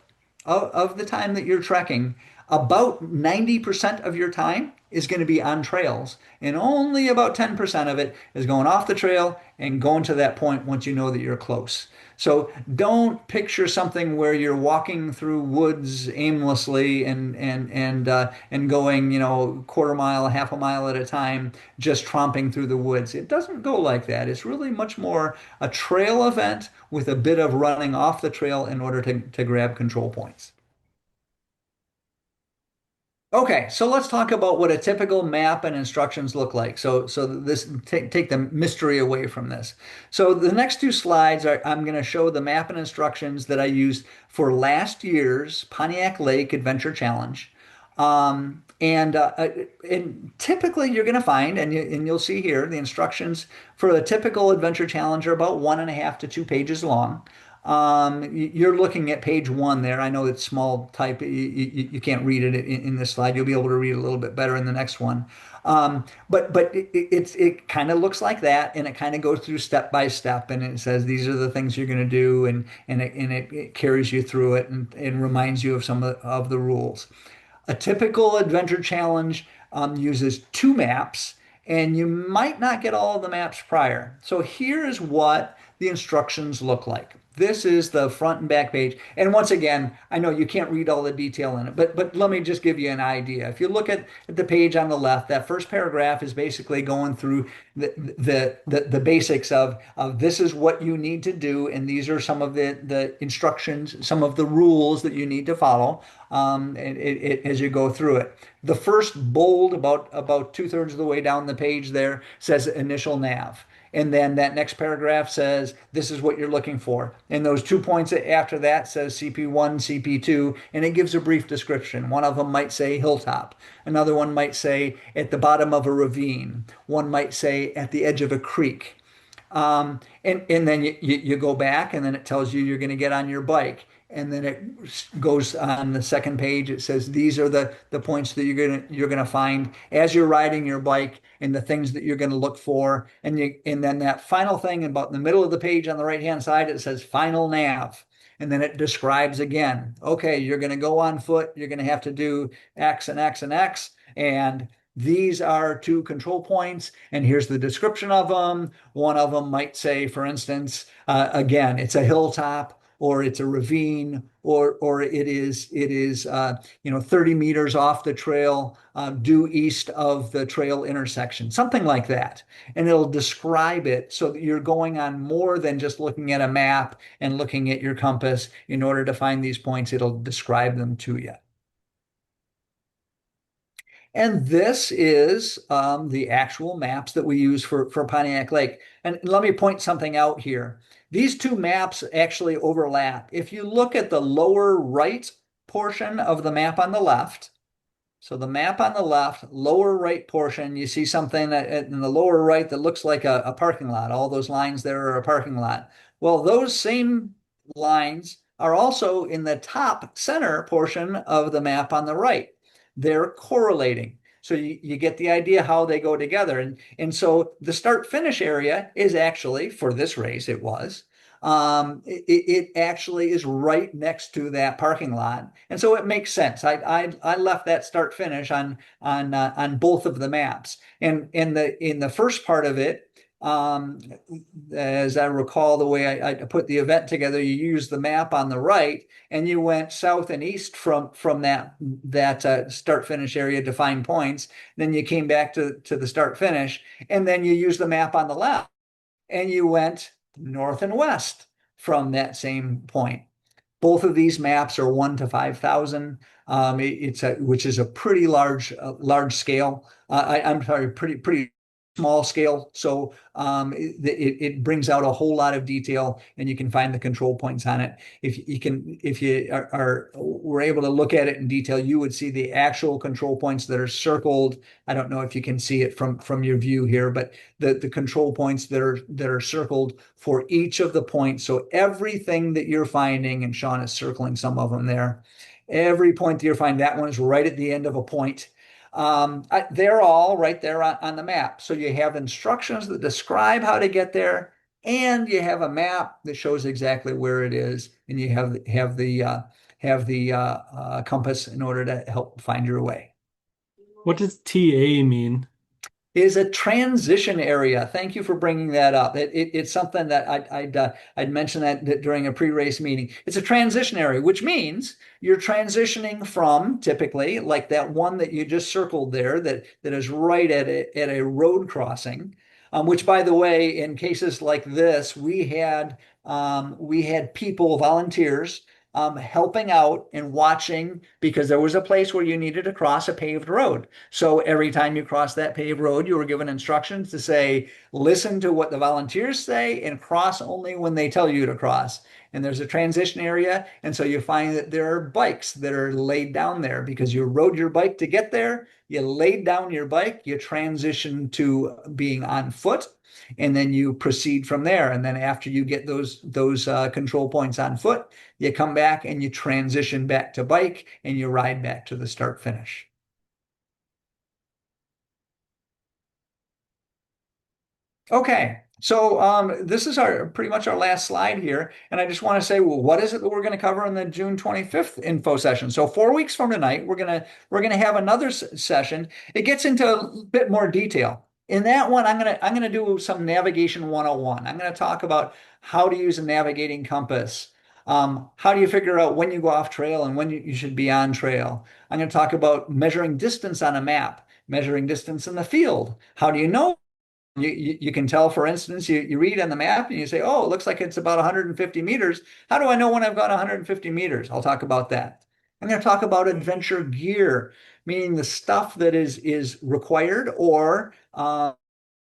of the time that you're trekking, about 90% of your time is going to be on trails, and only about 10% of it is going off the trail and going to that point once you know that you're close. So don't picture something where you're walking through woods aimlessly and going, quarter mile, half a mile at a time, just tromping through the woods. It doesn't go like that. It's really much more a trail event with a bit of running off the trail in order to grab control points. Okay, so let's talk about what a typical map and instructions look like. So this take the mystery away from this. So the next two slides are I'm going to show the map and instructions that I used for last year's Pontiac Lake Adventure Challenge. And typically you're going to find, and you'll see here, the instructions for a typical adventure challenge are about 1.5 to 2 pages long. You're looking at page one there. I know it's small type. You can't read it in this slide. You'll be able to read it a little bit better in the next one. But it kind of looks like that, and it kind of goes through step by step, and it says these are the things you're going to do, and it carries you through it and reminds you of some of the rules. A typical adventure challenge uses two maps, and you might not get all of the maps prior. So here's what the instructions look like. This is the front and back page. And once again, I know you can't read all the detail in it, but let me just give you an idea. If you look at the page on the left, that first paragraph is basically going through the basics of this is what you need to do, and these are some of the instructions, some of the rules that you need to follow as you go through it. The first bold, about two-thirds of the way down the page there, says initial nav. And then that next paragraph says, this is what you're looking for. And those 2 points after that says CP1, CP2, and it gives a brief description. One of them might say hilltop. Another one might say at the bottom of a ravine. One might say at the edge of a creek. And then you go back, and then it tells you you're going to get on your bike. And then it goes on the second page. It says these are the points that you're gonna find as you're riding your bike, and the things that you're gonna look for. And then that final thing about in the middle of the page on the right hand side, it says final nav. And then it describes again, okay, you're going to go on foot. You're going to have to do X and X and X. And these are two control points. And here's the description of them. One of them might say, for instance, again, it's a hilltop, or it's a ravine, or it is 30 meters off the trail, due east of the trail intersection, something like that. And it'll describe it so that you're going on more than just looking at a map and looking at your compass in order to find these points. It'll describe them to you. And this is the actual maps that we use for Pontiac Lake. And let me point something out here. These two maps actually overlap. If you look at the lower right portion of the map on the left, so the map on the left, lower right portion, you see something in the lower right that looks like a parking lot. All those lines there are a parking lot. Well, those same lines are also in the top center portion of the map on the right. They're correlating. So you get the idea how they go together. And so the start finish area is actually, for this race, it was. It actually is right next to that parking lot, and so it makes sense. I left that start finish on both of the maps, and in the first part of it, um, as I recall, the way I put the event together, you used the map on the right, and you went south and east from that start finish area to find points. Then you came back to the start finish, and then you used the map on the left, and you went north and west from that same point. Both of these maps are 1 to 5,000. Which is a pretty large scale. I'm sorry, pretty small scale. So it brings out a whole lot of detail, and you can find the control points on it. If you were able to look at it in detail, you would see the actual control points that are circled. I don't know if you can see it from your view here, but the control points that are circled for each of the points. So everything that you're finding, and Sean is circling some of them there. Every point that you're finding, that one is right at the end of a point. They're all right there on the map. So you have instructions that describe how to get there, and you have a map that shows exactly where it is, and you have the compass in order to help find your way. What does TA mean? Is a transition area. Thank you for bringing that up. It's something that I'd mentioned that during a pre-race meeting. It's a transition area, which means you're transitioning from typically like that one that you just circled there that is right at a road crossing. Which, by the way, in cases like this, we had people, volunteers, helping out and watching because there was a place where you needed to cross a paved road. So every time you crossed that paved road, you were given instructions to say, listen to what the volunteers say and cross only when they tell you to cross. And there's a transition area. And so you find that there are bikes that are laid down there because you rode your bike to get there. You laid down your bike, you transition to being on foot, and then you proceed from there. And then after you get those control points on foot, you come back and you transition back to bike and you ride back to the start finish. Okay, so this is our pretty much our last slide here, and I just want to say, well, what is it that we're going to cover in the June 25th info session? So 4 weeks from tonight, we're gonna have another session. It gets into a bit more detail. In that one, I'm gonna do some navigation 101. I'm gonna talk about how to use a navigating compass. How do you figure out when you go off trail and when you should be on trail? I'm going to talk about measuring distance on a map, measuring distance in the field. How do you know? You can tell, for instance, you read on the map and you say, oh, it looks like it's about 150 meters. How do I know when I've gone 150 meters? I'll talk about that. I'm going to talk about adventure gear, meaning the stuff that is required or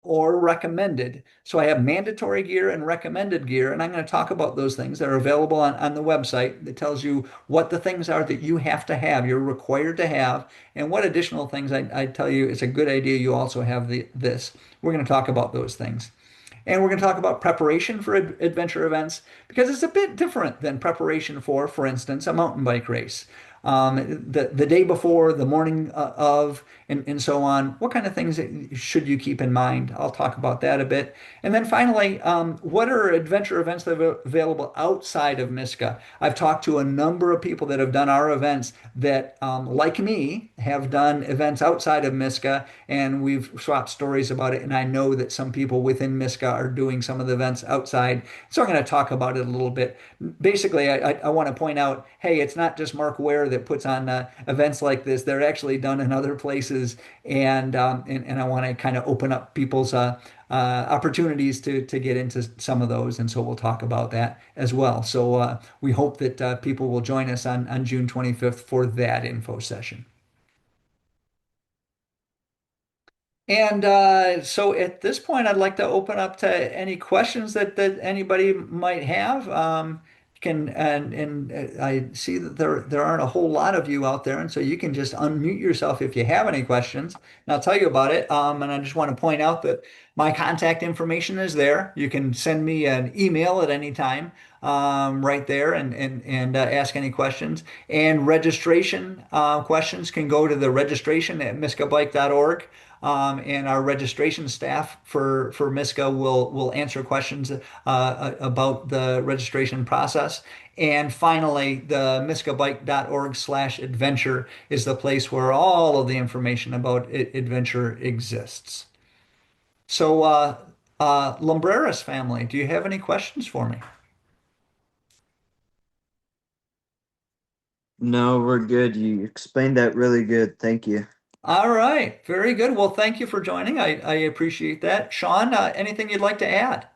recommended. So I have mandatory gear and recommended gear, and I'm going to talk about those things that are available on the website that tells you what the things are that you have to have, you're required to have, and what additional things I tell you it's a good idea you also have this. We're going to talk about those things. And we're going to talk about preparation for adventure events because it's a bit different than preparation for instance, a mountain bike race. The day before, the morning of, and so on. What kind of things should you keep in mind? I'll talk about that a bit. And then finally, what are adventure events that are available outside of MiSCA? I've talked to a number of people that have done our events that, like me, have done events outside of MiSCA, and we've swapped stories about it. And I know that some people within MiSCA are doing some of the events outside. So I'm going to talk about it a little bit. Basically, I want to point out, hey, it's not just Mark Ware that puts on events like this. They're actually done in other places, and I want to kind of open up people's opportunities to get into some of those, and so we'll talk about that as well. So we hope that people will join us on June 25th for that info session. And so at this point, I'd like to open up to any questions that anybody might have. I see that there aren't a whole lot of you out there, and so you can just unmute yourself if you have any questions, and I'll tell you about it. And I just want to point out that my contact information is there. You can send me an email at any time, right there, and ask any questions. And registration questions can go to the registration at miscabike.org. And our registration staff for MiSCA will answer questions about the registration process. And finally, the miscabike.org/adventure is the place where all of the information about adventure exists. So, Lumbreras family, do you have any questions for me? No, we're good. You explained that really good. Thank you. All right, very good. Well, thank you for joining. I appreciate that. Sean, anything you'd like to add?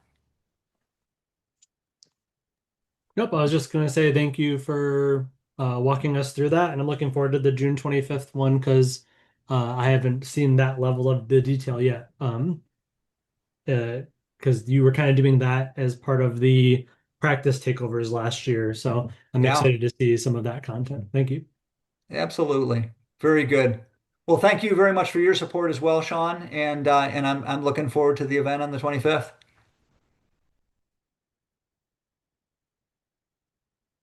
Nope, I was just going to say thank you for walking us through that, and I'm looking forward to the June 25th one because I haven't seen that level of the detail yet. Because you were kind of doing that as part of the practice takeovers last year, so I'm Yeah. excited to see some of that content. Thank you. Absolutely. Very good. Well, thank you very much for your support as well, Sean, and I'm looking forward to the event on the 25th.